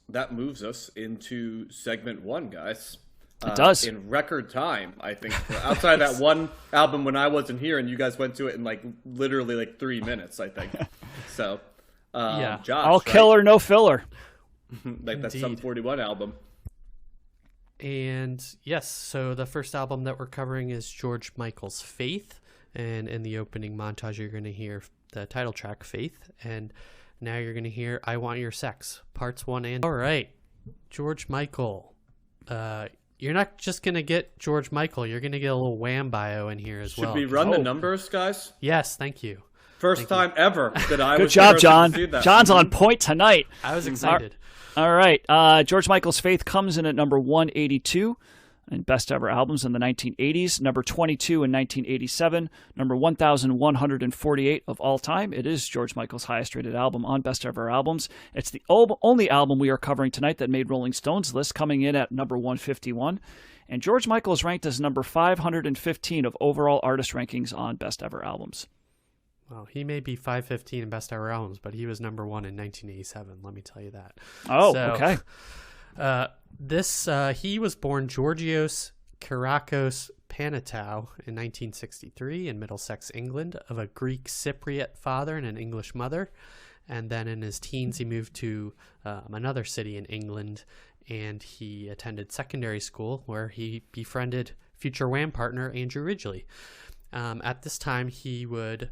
that moves us into segment one, guys. It does. In record time, I think. Outside that one album when I wasn't here, and you guys went to it in literally 3 minutes, I think. So, Yeah, Josh, All right? killer, no filler. That Sum 41 album. And yes, so the first album that we're covering is George Michael's Faith. And in the opening montage, you're going to hear the title track, Faith. And now you're going to hear I Want Your Sex, parts 1 and... All right, George Michael. You're not just going to get George Michael. You're going to get a little Wham bio in here as well. Should we run the numbers, guys? Yes, thank you. First time ever that I Good was job, the John. person to see that. John's on point tonight. I was excited. All right. George Michael's Faith comes in at number 182 in Best Ever Albums in the 1980s, number 22 in 1987, number 1,148 of all time. It is George Michael's highest rated album on Best Ever Albums. It's the only album we are covering tonight that made Rolling Stone's list, coming in at number 151. And George Michael is ranked as number 515 of overall artist rankings on Best Ever Albums. Well, he may be 515 in Best Ever Albums, but he was number 1 in 1987. Let me tell you that. Oh, okay. He was born Georgios Kyriakos Panatou in 1963 in Middlesex, England, of a Greek Cypriot father and an English mother. And then in his teens, he moved to another city in England, and he attended secondary school where he befriended future Wham partner Andrew Ridgeley. At this time, he would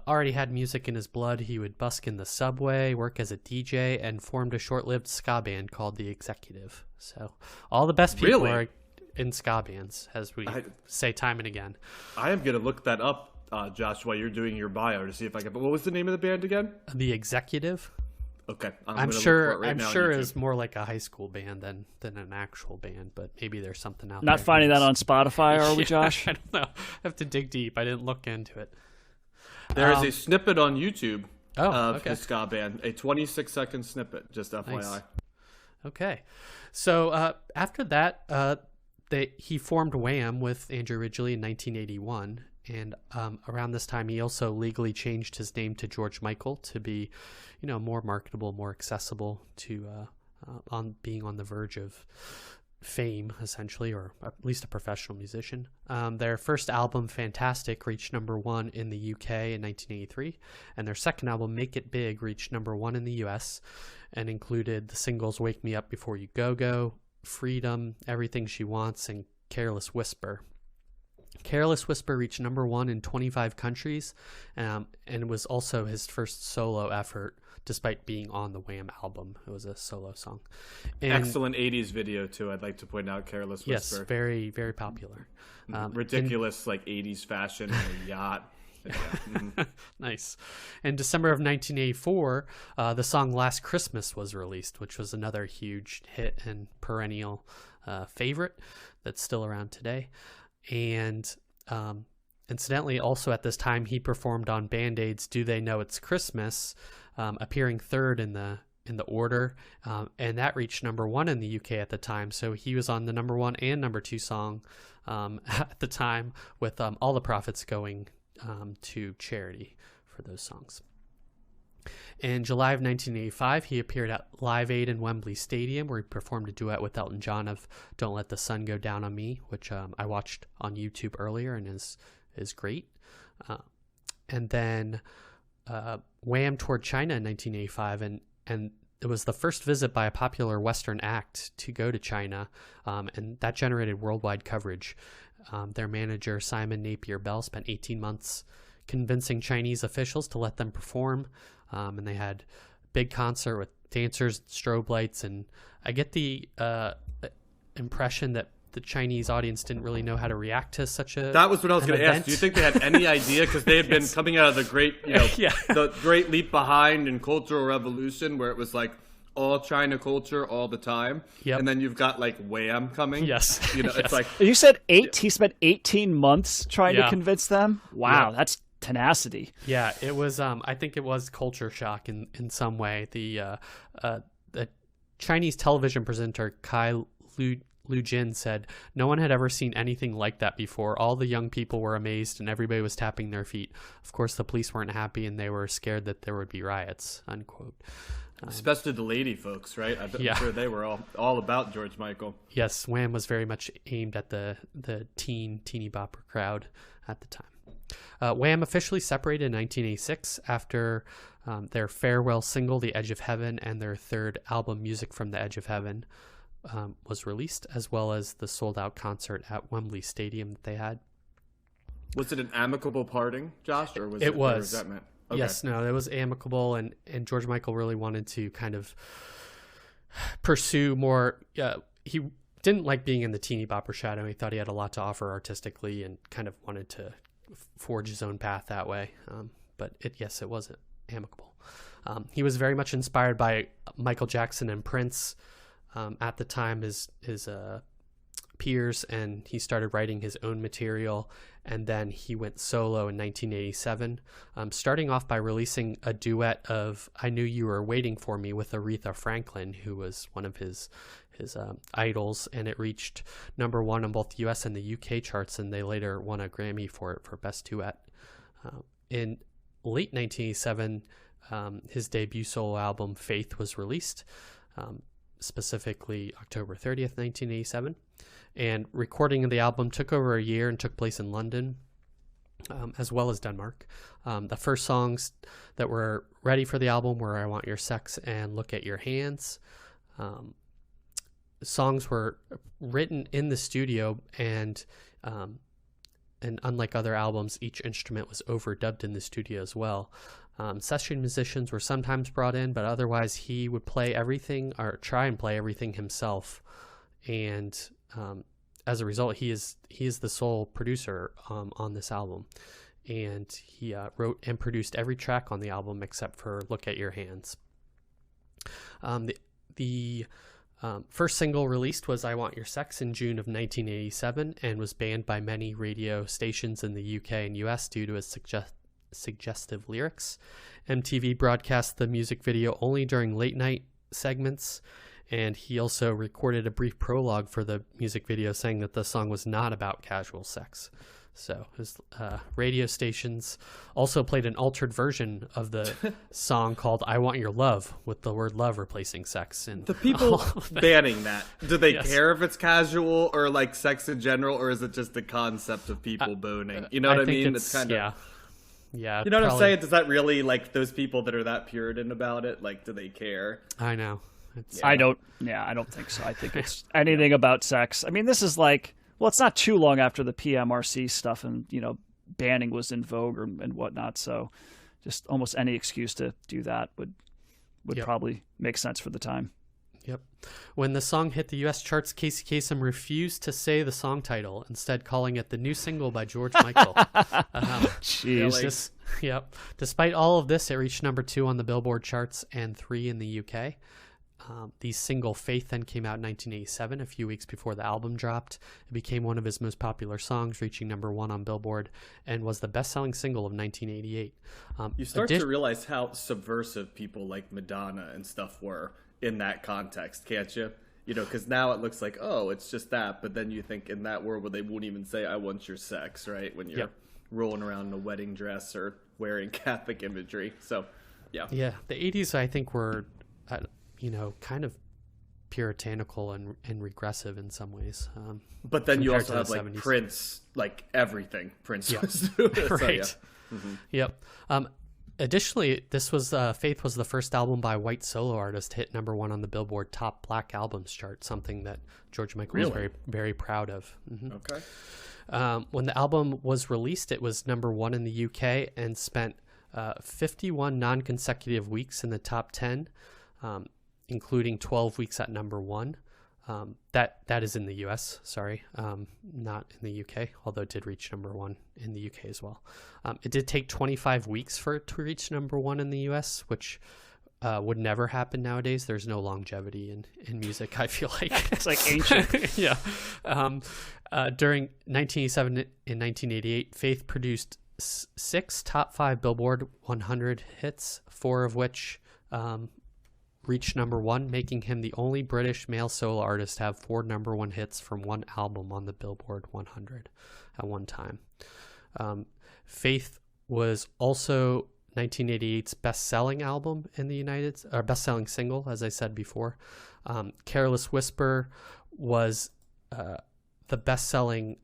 already had music in his blood. He would busk in the subway, work as a DJ, and formed a short-lived ska band called The Executive. So all the best people are in ska bands, as we say time and again. I am going to look that up, Josh, while you're doing your bio to see if I can. But what was the name of the band again? The Executive. Okay, I'm sure it's more like a high school band than an actual band, but maybe there's something out there. Not finding that on Spotify, are we, Josh? I don't know. I have to dig deep. I didn't look into it. There is a snippet on YouTube of okay. the ska band, a 26-second snippet, just FYI. Nice. Okay. So after that, he formed Wham with Andrew Ridgeley in 1981. And around this time, he also legally changed his name to George Michael to be, more marketable, more accessible to on being on the verge of fame, essentially, or at least a professional musician. Their first album, Fantastic, reached number 1 in the UK in 1983, and their second album, Make It Big, reached number 1 in the US and included the singles Wake Me Up Before You Go, Freedom, Everything She Wants, and Careless Whisper. Careless Whisper reached number 1 in 25 countries, and was also his first solo effort, despite being on the Wham album. It was a solo song. And excellent 80s video, too, I'd like to point out, Careless Whisper. Yes, very, very popular. Ridiculous, 80s fashion and a yacht. Yeah. Nice. In December of 1984, the song Last Christmas was released, which was another huge hit and perennial favorite that's still around today. And incidentally, also at this time, he performed on Band-Aid's Do They Know It's Christmas, appearing third in the order, and that reached number 1 in the UK at the time. So he was on the number 1 and number 2 song at the time, with all the profits going to charity for those songs. In July of 1985, he appeared at Live Aid in Wembley Stadium, where he performed a duet with Elton John of Don't Let the Sun Go Down on Me, which I watched on YouTube earlier and is great. And then Wham toured China in 1985, and it was the first visit by a popular Western act to go to China, and that generated worldwide coverage. Their manager, Simon Napier Bell, spent 18 months convincing Chinese officials to let them perform, and they had a big concert with dancers, strobe lights, and I get the impression that the Chinese audience didn't really know how to react to such a That was what I was going to ask. Do you think they had any idea? Because they had been coming out of the great, the great leap behind in Cultural Revolution, where it was all China culture all the time. Yep. And then you've got Wham coming. Yes. It's like You said he spent 18 months trying to Yeah. convince them. Wow, Yeah. that's tenacity. Yeah, it was. I think it was culture shock in some way. The Chinese television presenter Kai Lu Jin said, "No one had ever seen anything like that before. All the young people were amazed and everybody was tapping their feet. Of course, the police weren't happy and they were scared that there would be riots," unquote. Especially the lady folks, right? I'm sure they were all about George Michael. Yes, Wham was very much aimed at the teeny bopper crowd at the time. Wham officially separated in 1986 after their farewell single, "The Edge of Heaven," and their third album, "Music from the Edge of Heaven," was released, as well as the sold-out concert at Wembley Stadium that they had. Was it an amicable parting, Josh, or was it was? Or was that meant? Okay. Yes, no, it was amicable, and George Michael really wanted to kind of pursue more. He didn't like being in the teeny bopper shadow. He thought he had a lot to offer artistically, and kind of wanted to forge his own path that way. But it was amicable. He was very much inspired by Michael Jackson and Prince at the time, his peers, and he started writing his own material, and then he went solo in 1987, starting off by releasing a duet of "I Knew You Were Waiting for Me" with Aretha Franklin, who was one of his idols, and it reached number one on both the US and the UK charts, and they later won a Grammy for it for Best Duet. In late 1987, his debut solo album "Faith" was released, specifically October 30th, 1987. And recording of the album took over a year and took place in London, as well as Denmark. The first songs that were ready for the album were "I Want Your Sex" and "Look at Your Hands." Songs were written in the studio, and unlike other albums, each instrument was overdubbed in the studio as well. Session musicians were sometimes brought in, but otherwise he would play everything, or try and play everything himself. And as a result, he is the sole producer on this album, and he wrote and produced every track on the album except for "Look at Your Hands." The first single released was "I Want Your Sex" in June of 1987, and was banned by many radio stations in the UK and US due to its suggestive lyrics. MTV broadcast the music video only during late night segments, and he also recorded a brief prologue for the music video saying that the song was not about casual sex. So his radio stations also played an altered version of the song called "I Want Your Love" with the word love replacing sex. And the people banning that, do they Yes. care if it's casual or like sex in general, or is it just the concept of people boning? You know what I mean? It's kind of, yeah. you know what I'm probably- saying? Does that really, like, those people that are that Puritan about it, like, do they care? I know. I don't think so. I think it's anything about sex. I mean, this is like, well, it's not too long after the PMRC stuff and, banning was in vogue and whatnot. So just almost any excuse to do that would Yep. probably make sense for the time. Yep. When the song hit the U.S. charts, Casey Kasem refused to say the song title, instead calling it the new single by George Michael. Jeez. Yep. Despite all of this, it reached number 2 on the Billboard charts and 3 in the UK. The single "Faith" then came out in 1987, a few weeks before the album dropped. It became one of his most popular songs, reaching number 1 on Billboard, and was the best-selling single of 1988. You start to realize how subversive people like Madonna and stuff were in that context, can't you? Because now it looks like, oh, it's just that, but then you think in that world where they won't even say "I want your sex," right? When you're rolling around in a wedding dress or wearing Catholic imagery. So, yeah. Yeah, the 80s, I think, were, kind of puritanical and regressive in some ways. But then you also compared have, to the like, 70s. Prince, like, everything Prince Yep. was doing. So, Right. yeah. Yep. Additionally, this was Faith was the first album by a white solo artist to hit number 1 on the Billboard Top Black Albums chart, something that George Michael was very, very proud of. Mm-hmm. Okay. When the album was released, it was number 1 in the UK and spent 51 non-consecutive weeks in the top 10, including 12 weeks at number 1. That is in the US, sorry, not in the UK, although it did reach number 1 in the UK as well. It did take 25 weeks for it to reach number 1 in the US, which would never happen nowadays. There's no longevity in music, I feel like. It's like ancient. Yeah. During 1987 and 1988, Faith produced 6 top 5 Billboard 100 hits, 4 of which reached #1, making him the only British male solo artist to have 4 #1 hits from one album on the Billboard 100 at one time. Faith was also 1988's best-selling album in the best-selling single, as I said before. Careless Whisper was the best-selling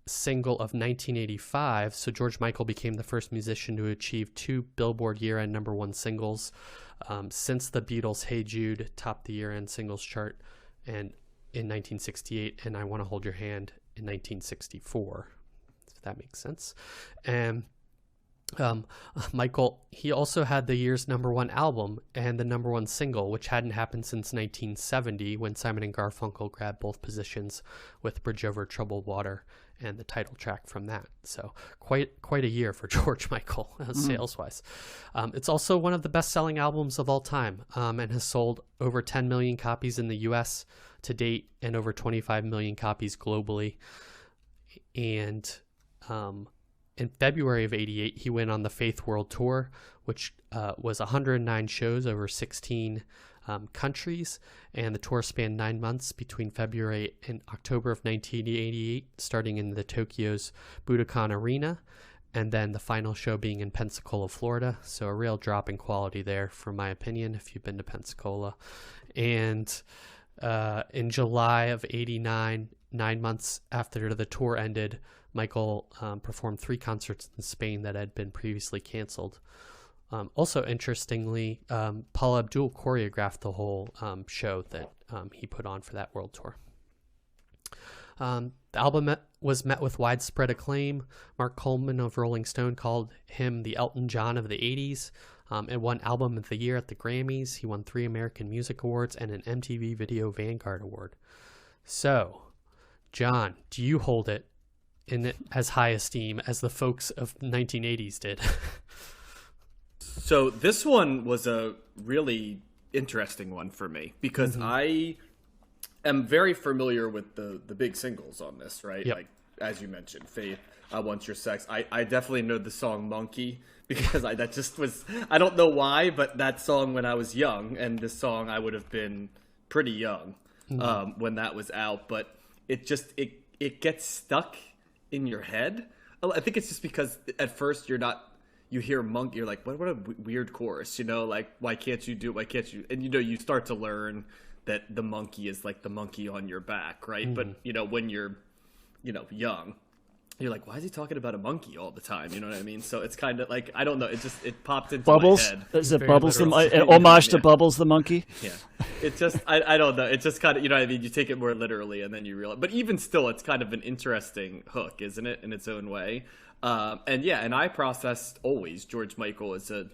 single of 1985, so George Michael became the first musician to achieve 2 Billboard year-end #1 singles since the Beatles' Hey Jude topped the year-end singles chart and in 1968, and I Want to Hold Your Hand in 1964, if that makes sense. And Michael, he also had the year's #1 album and the #1 single, which hadn't happened since 1970 when Simon and Garfunkel grabbed both positions with Bridge Over Troubled Water and the title track from that. So quite a year for George Michael sales-wise. It's also one of the best-selling albums of all time, and has sold over 10 million copies in the U.S. to date and over 25 million copies globally. And in February of '88, he went on the Faith World Tour, which was 109 shows over 16 countries, and the tour spanned 9 months between February and October of 1988, starting in the Tokyo's Budokan Arena, and then the final show being in Pensacola, Florida. So a real drop in quality there, from my opinion, if you've been to Pensacola. And in July of '89, 9 months after the tour ended, Michael performed 3 concerts in Spain that had been previously canceled. Also, interestingly, Paula Abdul choreographed the whole show that he put on for that world tour. The album was met with widespread acclaim. Mark Coleman of Rolling Stone called him the Elton John of the 80s. It won Album of the Year at the Grammys. He won 3 American Music Awards and an MTV Video Vanguard Award. So, John, do you hold it in as high esteem as the folks of the 1980s did? So this one was a really interesting one for me because I am very familiar with the big singles on this, right? Yep. Like, as you mentioned, Faith, I Want Your Sex. I definitely know the song Monkey because that just was, I don't know why, but that song when I was young, and this song I would have been pretty young when that was out, but it just, it gets stuck in your head. I think it's just because at first you hear monkey, you're like, what a weird chorus, like, why can't you do it? Why can't you? And you start to learn that the monkey is like the monkey on your back, right? But when you're young, you're like, why is he talking about a monkey all the time? You know what I mean? So it's kind of like, I don't know, it popped into Bubbles? my head. Is it Bubbles, homage to Bubbles the monkey? Yeah. It just, I don't know. It just kind of, you know what I mean? You take it more literally and then you realize, but even still, it's kind of an interesting hook, isn't it? In its own way. And I processed always George Michael as a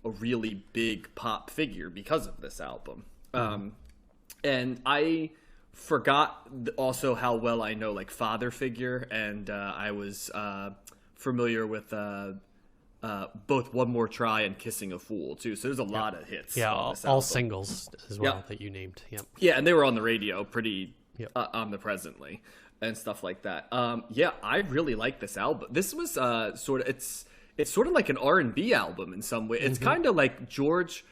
really big pop figure because of this album. And I forgot also how well I know like Father Figure, and I was familiar with both One More Try and Kissing a Fool too. So there's a lot of hits. Yeah, on this all album. singles as well that you named. Yep. Yeah, and they were on the radio pretty omnipresently and stuff like that. I really like this album. This was sort of it's sort of like an R&B album in some way. It's kind of like George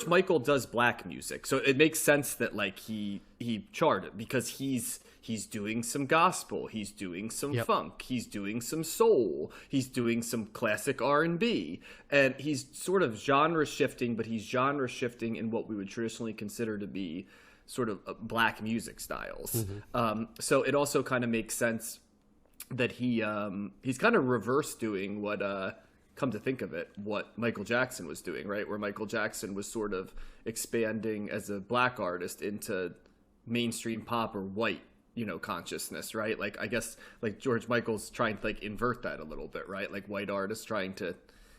Michael does black music, so it makes sense that like he charted because he's doing some gospel, he's doing some funk, he's doing some soul, he's doing some classic R&B, and he's sort of genre shifting, but he's genre shifting in what we would traditionally consider to be sort of black music styles. So it also kind of makes sense that he's kind of reverse doing what come to think of it, what Michael Jackson was doing, right? Where Michael Jackson was sort of expanding as a black artist into mainstream pop or white, consciousness, right? Like, I guess like George Michael's trying to like invert that a little bit, right? Like white artists trying to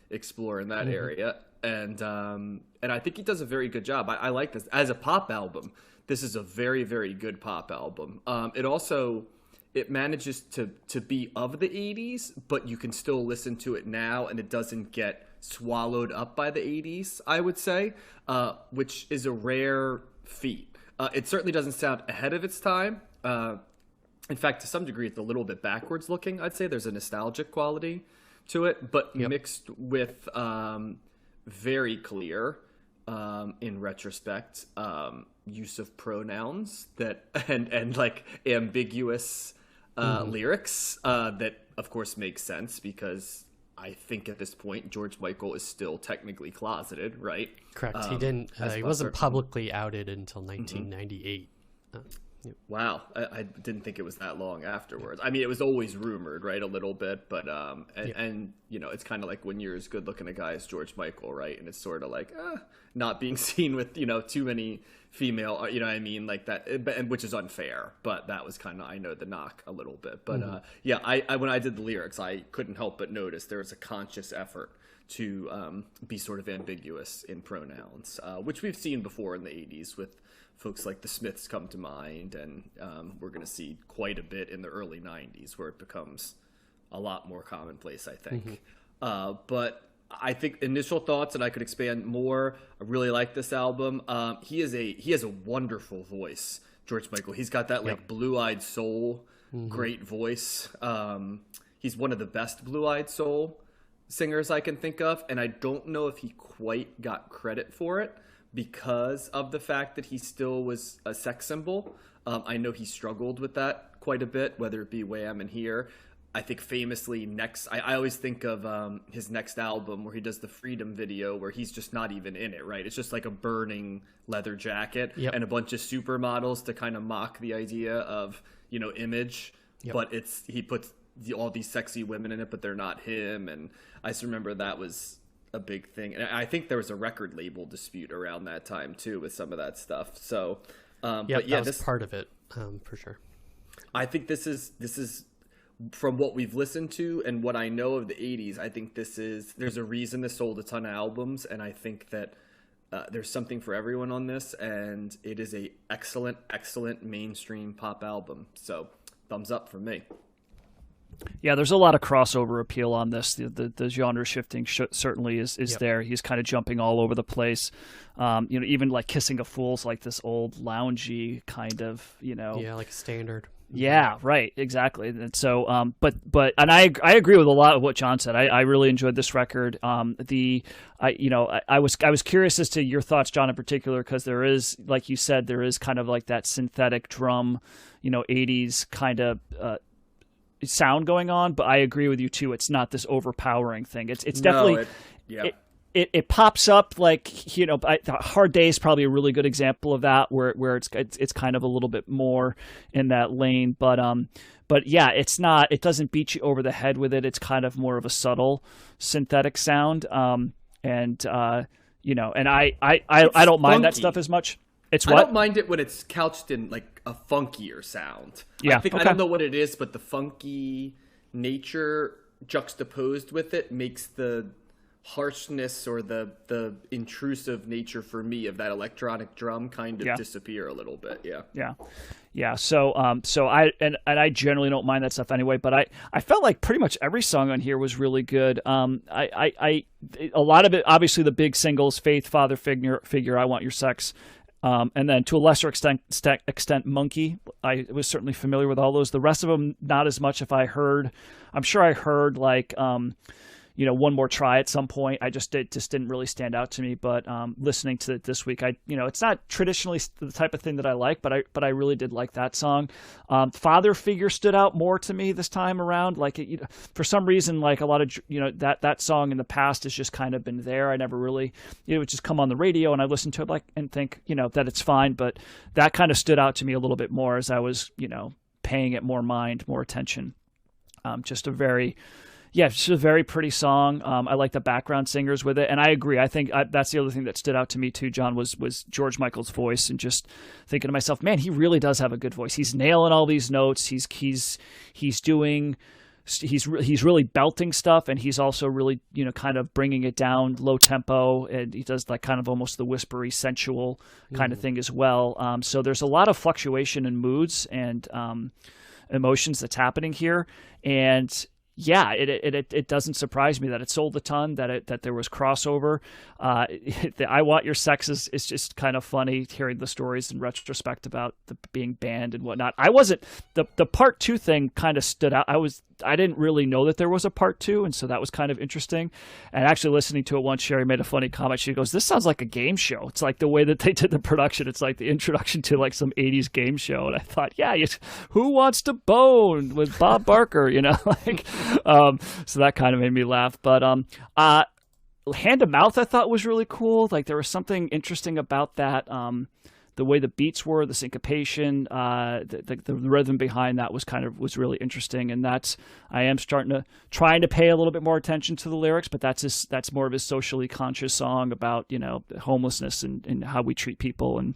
explore in that area. And I think he does a very good job. I like this as a pop album. This is a very, very good pop album. It manages to be of the 80s, but you can still listen to it now, and it doesn't get swallowed up by the 80s, I would say, which is a rare feat. It certainly doesn't sound ahead of its time. In fact, to some degree, it's a little bit backwards looking. I'd say there's a nostalgic quality to it, but mixed with very clear in retrospect, use of pronouns that and like ambiguous lyrics that of course makes sense, because I think at this point George Michael is still technically closeted, right? Correct. He wasn't publicly outed until 1998. Wow, I didn't think it was that long afterwards. I mean, it was always rumored, right, a little bit, but and you know, it's kind of like when you're as good looking a guy as George Michael, right? And it's sort of like not being seen with, you know, too many female, you know what I mean, like that, and which is unfair. But that was kind of, I know, the knock a little bit. But yeah, I when I did the lyrics, I couldn't help but notice there was a conscious effort to be sort of ambiguous in pronouns, which we've seen before in the 80s with folks like the Smiths come to mind, and we're going to see quite a bit in the early 90s where it becomes a lot more commonplace, I think. But I think initial thoughts, and I could expand more. I really like this album. He has a wonderful voice, George Michael. He's got that like blue-eyed soul, great voice. He's one of the best blue-eyed soul singers I can think of, and I don't know if he quite got credit for it because of the fact that he still was a sex symbol. I know he struggled with that quite a bit, whether it be Wham! And Here. I think famously I always think of his next album where he does the Freedom video where he's just not even in it, right? It's just like a burning leather jacket and a bunch of supermodels to kind of mock the idea of, you know, image. But he puts all these sexy women in it, but they're not him. And I just remember that was a big thing. And I think there was a record label dispute around that time too with some of that stuff. So but yeah, this part of it for sure. I think this is from what we've listened to and what I know of the 80s, I think there's a reason this sold a ton of albums, and I think that there's something for everyone on this, and it is a excellent mainstream pop album. So thumbs up from me. Yeah, there's a lot of crossover appeal on this. The genre shifting certainly is there. He's kind of jumping all over the place. You know, even like Kissing a Fool's like this old loungy kind of, you know. Yeah, like a standard. Yeah, right, exactly. And so, but I agree with a lot of what John said. I really enjoyed this record. I was curious as to your thoughts, John, in particular, because there is, like you said, there is kind of like that synthetic drum, you know, 80s kind of sound going on. But I agree with you too. It's not this overpowering thing. It's definitely It pops up like, you know, Hard Day is probably a really good example of that, where it's kind of a little bit more in that lane, but yeah, it doesn't beat you over the head with it. It's kind of more of a subtle synthetic sound, and you know, and I don't mind that stuff as much. I don't mind it when it's couched in like a funkier sound. Yeah, I don't know what it is, but the funky nature juxtaposed with it makes the harshness or the intrusive nature for me of that electronic drum kind of disappear a little bit. So I generally don't mind that stuff anyway, but I felt like pretty much every song on here was really good. A lot of it, obviously the big singles, Faith, Father Figure, I Want Your Sex, and then to a lesser extent Monkey. I was certainly familiar with all those. The rest of them not as much. I'm sure I heard like you know, One More Try at some point. It just didn't really stand out to me. But listening to it this week, it's not traditionally the type of thing that I like, but I really did like that song. Father Figure stood out more to me this time around. Like for some reason, like a lot of, you know, that song in the past has just kind of been there. I never really, it would just come on the radio and I listen to it and think, you know, that it's fine. But that kind of stood out to me a little bit more as I was, you know, paying it more attention. Just a very pretty song. I like the background singers with it, and I agree. I think that's the other thing that stood out to me too, John, was George Michael's voice, and just thinking to myself, man, he really does have a good voice. He's nailing all these notes. He's really belting stuff, and he's also really, you know, kind of bringing it down low tempo, and he does like kind of almost the whispery, sensual kind of thing as well. So there's a lot of fluctuation in moods and emotions that's happening here, and yeah, it doesn't surprise me that it sold a ton, that there was crossover. The I Want Your Sex is just kind of funny hearing the stories in retrospect about the being banned and whatnot. I wasn't the part two thing kind of stood out. I didn't really know that there was a part two, and so that was kind of interesting. And actually listening to it once, Sherry made a funny comment. She goes, "This sounds like a game show. It's like the way that they did the production. It's like the introduction to like some 80s game show." And I thought, yeah, who wants to bone with Bob Barker, like, so that kind of made me laugh. But Hand to Mouth I thought was really cool. Like there was something interesting about that. The way the beats were, the syncopation, the rhythm behind that was really interesting. And I am trying to pay a little bit more attention to the lyrics, but that's more of his socially conscious song about, homelessness and how we treat people and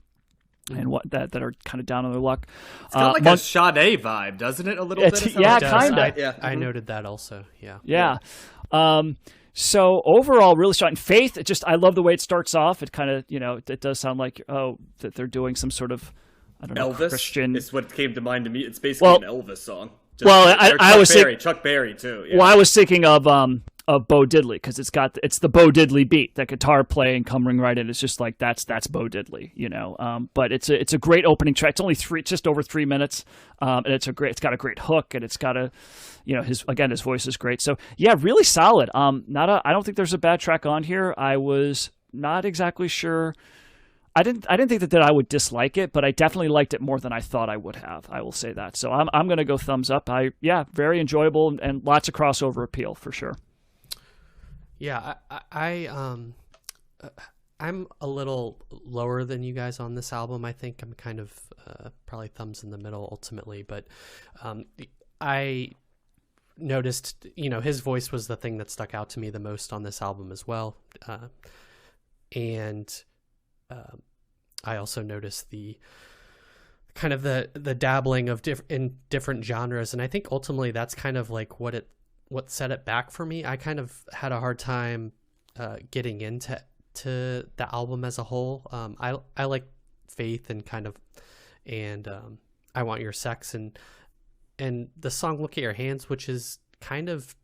what that are kind of down on their luck. It's kind of like a Sade vibe, doesn't it? A little bit. Yeah, kind of. I noted that also. Yeah. Yeah. So overall, really strong. Faith, I love the way it starts off. It kind of, it does sound like, that they're doing some sort of, I don't know, Elvis Christian. Is what came to mind to me. It's basically an Elvis song. I was thinking Chuck Berry too. Yeah. Well, I was thinking of Bo Diddley because it's the Bo Diddley beat, that guitar playing coming right in. It's just like that's Bo Diddley, But it's a great opening track. It's only just over 3 minutes, and it's got a great hook, and it's got his voice is great. So yeah, really solid. I don't think there's a bad track on here. I was not exactly sure. I didn't think that I would dislike it, but I definitely liked it more than I thought I would have. I will say that. So I'm going to go thumbs up. Very enjoyable and lots of crossover appeal for sure. Yeah, I'm a little lower than you guys on this album. I think I'm kind of probably thumbs in the middle ultimately, but I noticed, his voice was the thing that stuck out to me the most on this album as well. And I also noticed the kind of the dabbling of in different genres. And I think ultimately that's kind of like what set it back for me. I kind of had a hard time getting into the album as a whole. I like Faith and I Want Your Sex and the song Look at Your Hands, which is kind of,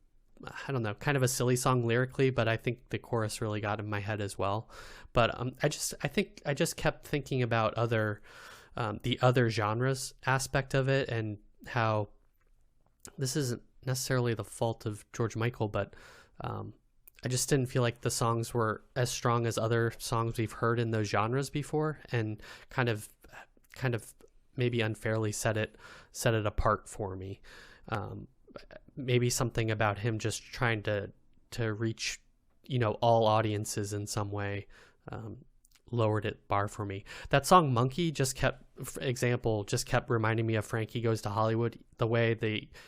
I don't know, kind of a silly song lyrically, but I think the chorus really got in my head as well. But I think I just kept thinking about the other genres aspect of it, and how this isn't necessarily the fault of George Michael, but I just didn't feel like the songs were as strong as other songs we've heard in those genres before, and kind of maybe unfairly set it apart for me. Maybe something about him just trying to reach, all audiences in some way, lowered it bar for me. That song Monkey just kept reminding me of Frankie Goes to Hollywood, the way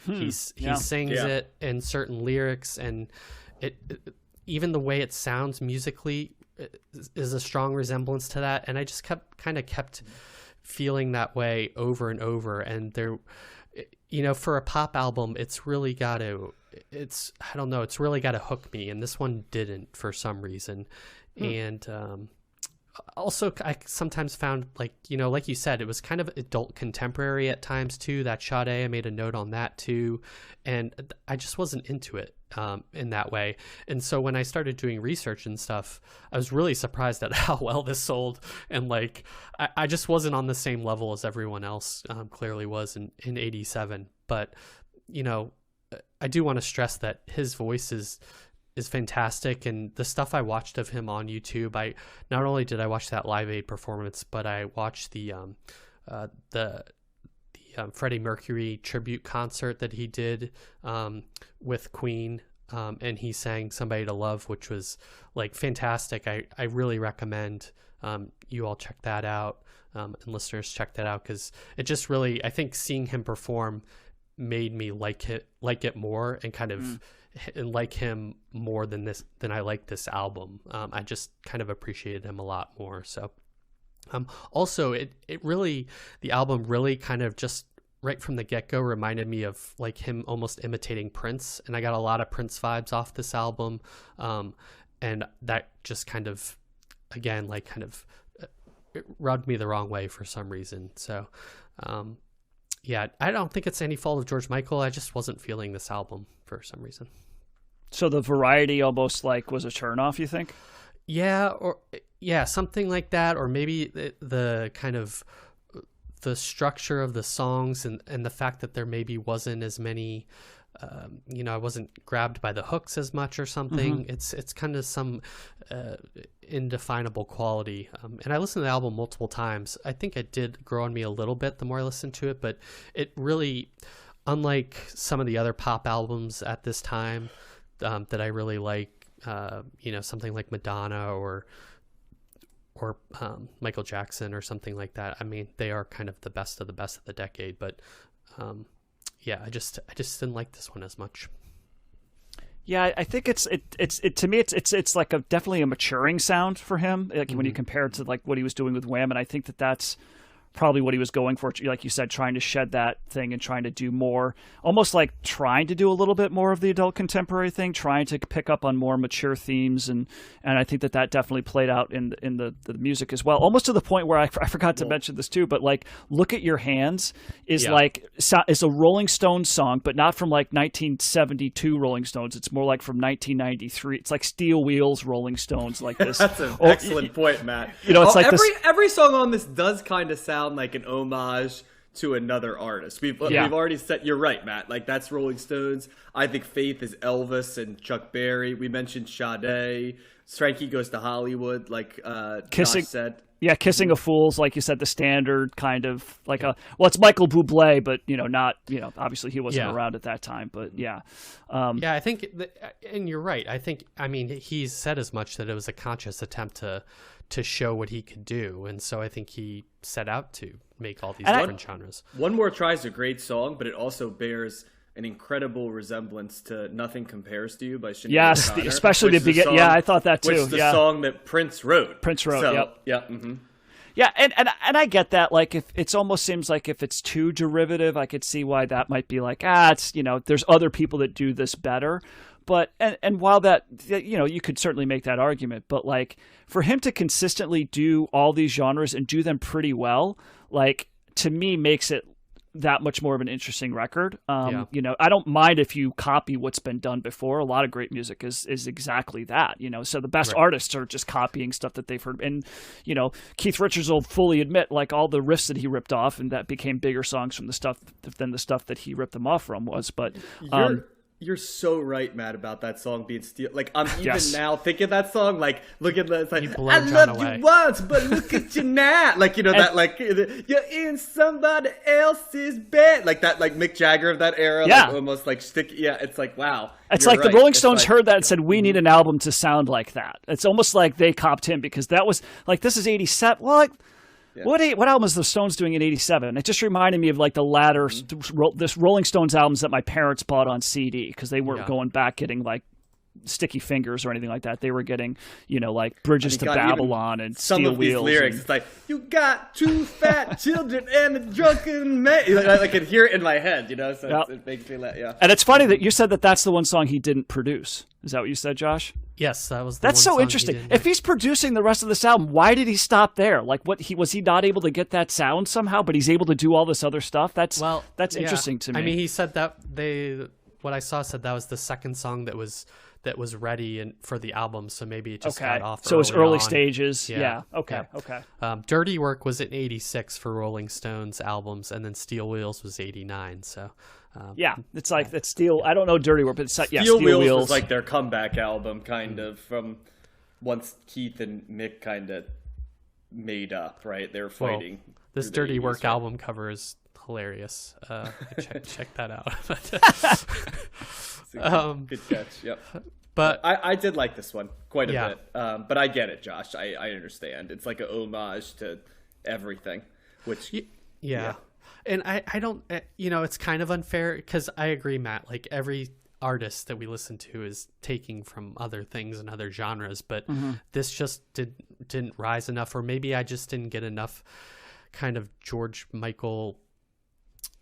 he sings it in certain lyrics, and it even the way it sounds musically is a strong resemblance to that. And I just kept feeling that way over and over. And there, for a pop album, it's really got to hook me. And this one didn't for some reason. And, also, I sometimes found, like you said, it was kind of adult contemporary at times too. That Sade, I made a note on that too, and I just wasn't into it in that way. And so when I started doing research and stuff, I was really surprised at how well this sold. And like, I just wasn't on the same level as everyone else clearly was in '87. But I do want to stress that his voice is fantastic, and the stuff I watched of him on YouTube, I not only did I watch that Live Aid performance, but I watched the Freddie Mercury tribute concert that he did with Queen, and he sang Somebody to Love, which was like fantastic. I really recommend you all check that out, and listeners check that out, because it just really, I think seeing him perform made me like it more, and kind of and like him more than I like this album. I just kind of appreciated him a lot more. So also the album really kind of just right from the get-go reminded me of like him almost imitating Prince, and I got a lot of Prince vibes off this album, and that just kind of, again, like kind of it rubbed me the wrong way for some reason. So Yeah, I don't think it's any fault of George Michael. I just wasn't feeling this album for some reason. So the variety almost like was a turnoff, you think? Yeah, or yeah, something like that, or maybe the kind of the structure of the songs and the fact that there maybe wasn't as many, I wasn't grabbed by the hooks as much or something. It's kind of some indefinable quality. And I listened to the album multiple times. I think it did grow on me a little bit the more I listened to it, but it really, unlike some of the other pop albums at this time that I really like, something like Madonna or Michael Jackson or something like that. I mean, they are kind of the best of the decade, but I just didn't like this one as much. Yeah, I think it's to me it's like definitely a maturing sound for him. Like when you compare it to like what he was doing with Wham, and I think that's probably what he was going for, like you said, trying to shed that thing and trying to do more, almost like trying to do a little bit more of the adult contemporary thing, trying to pick up on more mature themes, and I think that definitely played out in the music as well, almost to the point where I forgot to mention this too, but like Look at Your Hands is is a Rolling Stones song, but not from like 1972 Rolling Stones. It's more like from 1993. It's like Steel Wheels Rolling Stones, like this. That's an excellent point, Matt. It's like every song on this does kind of sound like an homage to another artist. We've already said, you're right, Matt. Like that's Rolling Stones. I think Faith is Elvis and Chuck Berry. We mentioned Sade. Frankie Goes to Hollywood, like Kissing. Josh said. Yeah, Kissing of Fools, like you said, the standard kind of like it's Michael Bublé, but not obviously he wasn't around at that time, but I think, and you're right. I mean, he's said as much that it was a conscious attempt to show what he could do, and so I think he set out to make all these different genres. One More Try is a great song, but it also bears an incredible resemblance to Nothing Compares to You by Sinead O'Connor, especially the beginning. Yeah, I thought that too. Which is the song that Prince wrote. So, yep. Yeah, and I get that. Like, if it's almost seems like if it's too derivative, I could see why that might be like, it's there's other people that do this better. But and while that you could certainly make that argument, but like for him to consistently do all these genres and do them pretty well, like to me makes it that much more of an interesting record. I don't mind if you copy what's been done before. A lot of great music is exactly that, so the best artists are just copying stuff that they've heard. And, Keith Richards will fully admit, like all the riffs that he ripped off and that became bigger songs from the stuff than the stuff that he ripped them off from was. But you're so right, Matt, about that song being steel. Like, I'm even now thinking that song, like, look at the, it's like, I loved you once, but look at you now. Like, that, like, you're in somebody else's bed. Like that, like Mick Jagger of that era. Like, almost like sticky. Yeah, it's like, wow. It's like the Rolling Stones heard that and said, we need an album to sound like that. It's almost like they copped him because that was, like, this is 87. Well, like, what album is the Stones doing in 87? It just reminded me of like the latter this Rolling Stones albums that my parents bought on CD because they weren't going back getting like Sticky Fingers or anything like that. They were getting, like Bridges to Babylon and some Steel of Wheels. These lyrics, it's like, you got 2 fat children and a drunken man. I can hear it in my head, so it makes me laugh. Yeah. And it's funny that you said that that's the one song he didn't produce. Is that what you said, Josh? Yes, that was. That's so interesting. If he's producing the rest of this album, why did he stop there? Like, was he not able to get that sound somehow? But he's able to do all this other stuff. That's interesting to me. I mean, he said that what I saw said that was the second song that was ready and for the album. So maybe it just got off. So it's early stages. Yeah. Okay. Dirty Work was in '86 for Rolling Stones albums, and then Steel Wheels was '89. So. It's like that Steel. I don't know Dirty Work, but it's Steel Wheels was like their comeback album, kind of from once Keith and Mick kind of made up. Right, they were fighting. Well, this Dirty Work album cover is hilarious. Check that out. Good catch. Yep. But I did like this one quite a bit. But I get it, Josh. I understand. It's like an homage to everything, which yeah. And I don't, it's kind of unfair because I agree, Matt, like every artist that we listen to is taking from other things and other genres, but this just didn't rise enough, or maybe I just didn't get enough kind of George Michael,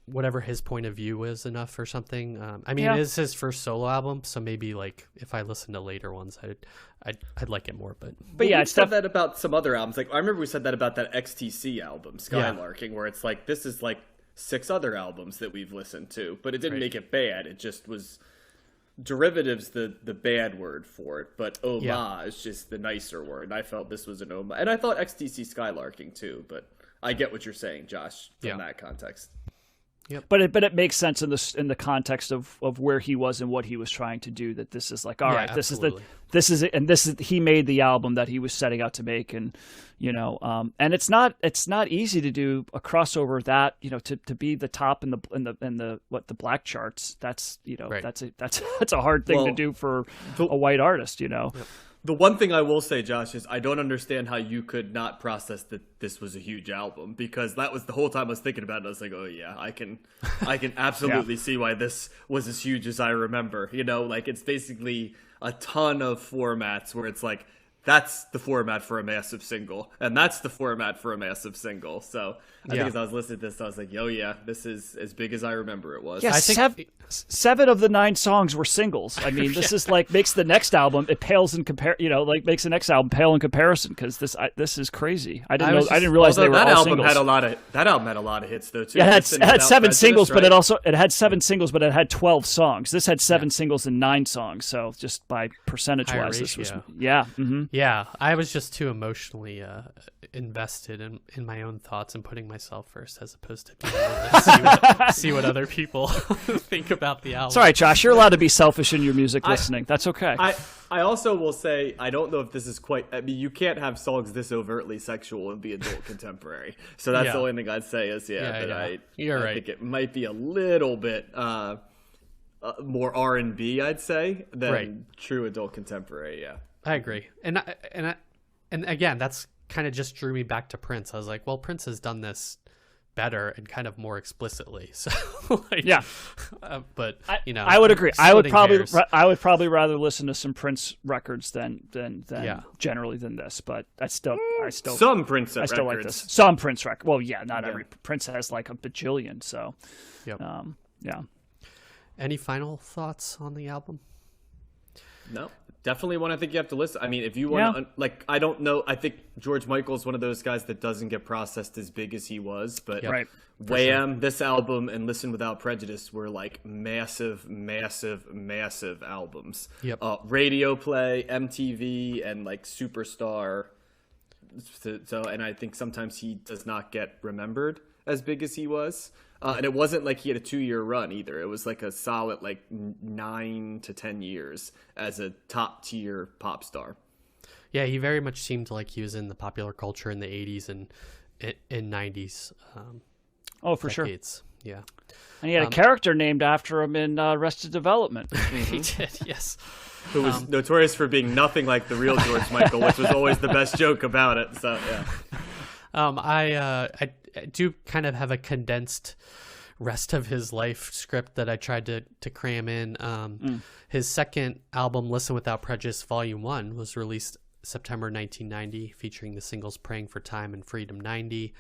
whatever his point of view was enough or something. It is his first solo album, so maybe like if I listen to later ones, I'd like it more. But yeah, I said that about some other albums. Like I remember we said that about that XTC album, Skylarking, where it's like this is like 6 other albums that we've listened to, but it didn't make it bad. It just was derivatives the bad word for it, but homage is just the nicer word. And I felt this was an homage, and I thought XTC Skylarking too, but I get what you're saying, Josh, from that context. Yep. But it makes sense in the context of where he was and what he was trying to do, that this is like, all right, absolutely. this is he made the album that he was setting out to make. And and it's not easy to do a crossover that, to be the top in the black charts. That's that's a hard thing to do for a white artist. Yep. The one thing I will say, Josh, is I don't understand how you could not process that this was a huge album, because that was the whole time I was thinking about it. I was like, oh yeah, I can absolutely see why this was as huge as I remember. Like, it's basically a ton of formats where it's like, that's the format for a massive single, and that's the format for a massive single. So I think as I was listening to this, I was like, oh yeah, this is as big as I remember it was. Yeah, I think 7 of the 9 songs were singles. I mean, this is like makes the next album, it pales in makes the next album pale in comparison, because this is crazy. I didn't realize they were all singles. That album had a lot of hits though too. Yeah, it had 7 singles, right? But it had 7 singles, but it had 12 songs. This had 7 singles and 9 songs. So just by percentage wise, this was Yeah, I was just too emotionally invested in my own thoughts and putting myself first, as opposed to being able to see what other people think about the album. It's all right, Josh. You're allowed to be selfish in your music listening. That's okay. I also will say, I don't know if this is quite... I mean, you can't have songs this overtly sexual and be adult contemporary. So that's the only thing I'd say is, I think it might be a little bit... more R&B, I'd say, than true adult contemporary. Yeah, I agree, and again, that's kind of just drew me back to Prince. I was like, well, Prince has done this better and kind of more explicitly. So, but I would agree. I would probably rather listen to some Prince records than generally than this. But I still some Prince records. Like this. Some Prince records. Well, not every Prince has like a bajillion. So, Any final thoughts on the album? No, definitely one I think you have to listen. I mean, if you want to, I don't know. I think George Michael's one of those guys that doesn't get processed as big as he was. But Wham, this album, and Listen Without Prejudice were like massive, massive, massive albums. Yep. Radio play, MTV, and like Superstar. So, and I think sometimes he does not get remembered as big as he was. And it wasn't like he had a 2-year run either. It was like a solid 9 to 10 years as a top tier pop star. Yeah, he very much seemed like he was in the popular culture in the 80s and 90s. For sure. Yeah. And he had a character named after him in Arrested Development. He did, yes. Who was notorious for being nothing like the real George Michael, which was always the best joke about it. So, yeah. I do kind of have a condensed rest of his life script that I tried to cram in. His second album, Listen Without Prejudice Volume 1, was released September 1990, featuring the singles Praying for Time and Freedom 90.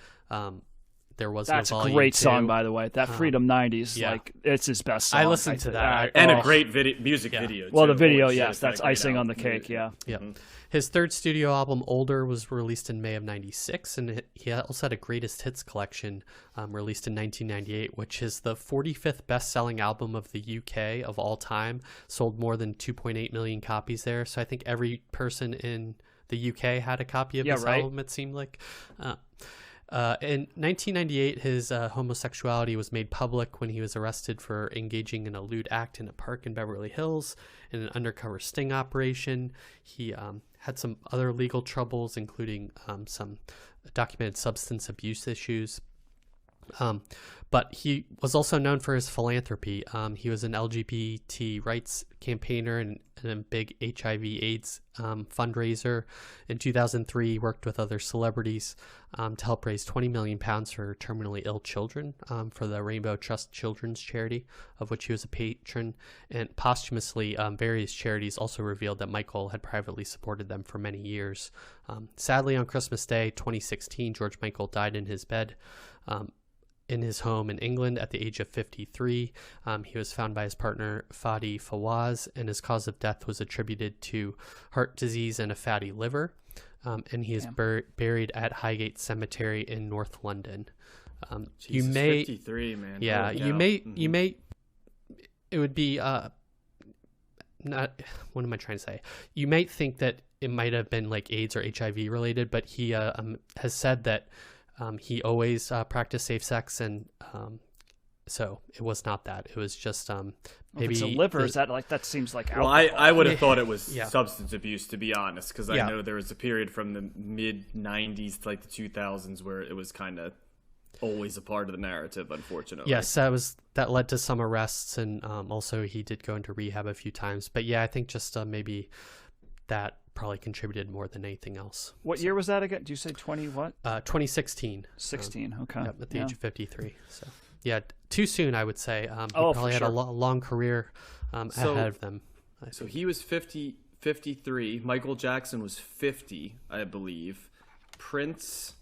That's a great song, by the way. That Freedom 90s, it's his best song. I listened to that. And a great music video, too. Well, the video, yes, that's icing on the cake, yeah. Mm-hmm. His third studio album, Older, was released in May of 96, and he also had a greatest hits collection released in 1998, which is the 45th best-selling album of the UK of all time, sold more than 2.8 million copies there. So I think every person in the UK had a copy of this album, it seemed like. In 1998, his homosexuality was made public when he was arrested for engaging in a lewd act in a park in Beverly Hills in an undercover sting operation. He had some other legal troubles, including some documented substance abuse issues. But he was also known for his philanthropy. He was an LGBT rights campaigner and a big HIV/AIDS fundraiser. In 2003, he worked with other celebrities to help raise £20 million for terminally ill children for the Rainbow Trust Children's Charity, of which he was a patron. And posthumously, various charities also revealed that Michael had privately supported them for many years. Sadly, on Christmas Day 2016, George Michael died in his bed in his home in England at the age of 53. He was found by his partner Fadi Fawaz, and his cause of death was attributed to heart disease and a fatty liver. And he is buried at Highgate Cemetery in North London. You Jesus, may 53, man. Yeah, Holy you cow. may it would be not, what am I trying to say? You might think that it might have been like AIDS or HIV related, but he has said that he always practiced safe sex, and so it was not that. It was just maybe If it's a liver, is that like, that seems like Well, alcohol. I would have thought it was Yeah. substance abuse, to be honest, because I Yeah. know there was a period from the mid 90s to like the 2000s where it was kind of always a part of the narrative, unfortunately. Yes, that led to some arrests, and also he did go into rehab a few times. But yeah, I think just maybe that probably contributed more than anything else. What year was that again? Do you say 20 what? 2016. 16. Okay. Yep, at the Yeah. age of 53. So yeah, too soon, I would say. He Oh, for probably had a sure. long career So- ahead of them. So he was 53. Michael Jackson was 50, I believe. Prince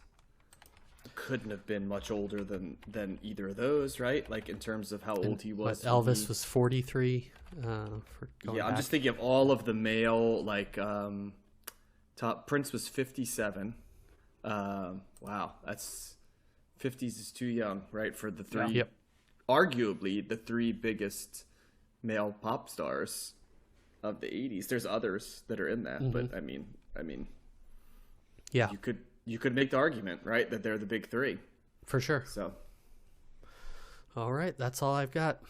couldn't have been much older than either of those, right? Like in terms of how old he was. But Elvis was 43. For going Yeah, I'm back. just thinking of all of the male, like, top. Prince was 57. Wow, that's 50s is too young, right? For the three, Yep. arguably the three biggest male pop stars of the 80s. There's others that are in that, but I mean, Yeah, you could make the argument, right, that they're the big three. for sure. So All right, that's all I've got.